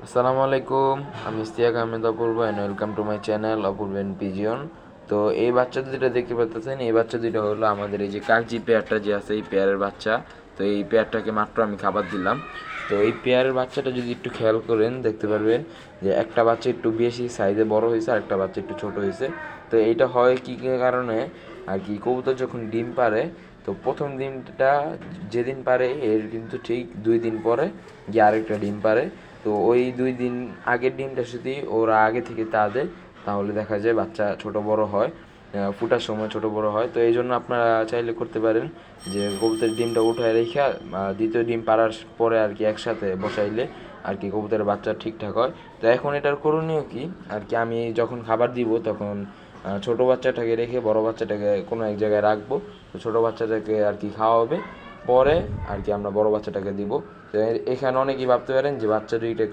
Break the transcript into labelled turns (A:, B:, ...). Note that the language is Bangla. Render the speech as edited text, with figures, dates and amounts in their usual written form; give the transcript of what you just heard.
A: আসসালামু আলাইকুম, আমি Ishtiaq Ahmed Apurbo and welcome to my channel Apurbo and pigeon. তো এই বাচ্চা দুটো দেখতে পাচ্ছেন, এই বাচ্চা দুটো হলো আমাদের এই যে কাকজি পেয়ারটা যে আছে এই পেয়ারের বাচ্চা। তো এই পেয়ারটাকে মাত্র আমি খাবার দিলাম। তো এই পেয়ারের বাচ্চাটা যদি একটু খেয়াল করেন দেখতে পারবেন যে একটা বাচ্চা একটু বেশি সাইজে বড় হয়েছে আর একটা বাচ্চা একটু ছোট হয়েছে। তো এইটা হয় কী কারণে আর কি, কবুতর যখন ডিম পারে তো প্রথম ডিমটা যেদিন পারে এর কিন্তু ঠিক 2 দিন পরে গিয়ে আরেকটা ডিম পারে। তো ওই 2 দিন আগের ডিমটা যদি ওরা আগে থেকে তা দেয় তাহলে দেখা যায় বাচ্চা ছোট বড় হয়, ফুটার সময় ছোট বড় হয়। তো এই জন্য আপনারা চাইলে করতে পারেন যে কবুতরের ডিমটা উঠায় রেখে দ্বিতীয় ডিম পাড়ার পরে আর কি একসাথে বসাইলে আর কি কবুতরের বাচ্চা ঠিকঠাক হয়। তো এখন এটার করণীয় কি আর কি, আমি যখন খাবার দিব তখন ছোট বাচ্চাটাকে রেখে বড় বাচ্চাটাকে কোনো এক জায়গায় রাখবো। তো ছোট বাচ্চাটাকে আর কি খাওয়া হবে, পরে আর কি আমরা বড় বাচ্চাটাকে দিব। তো এখানে অনেকেই ভাবতে পারেন যে বাচ্চা দুইটাকে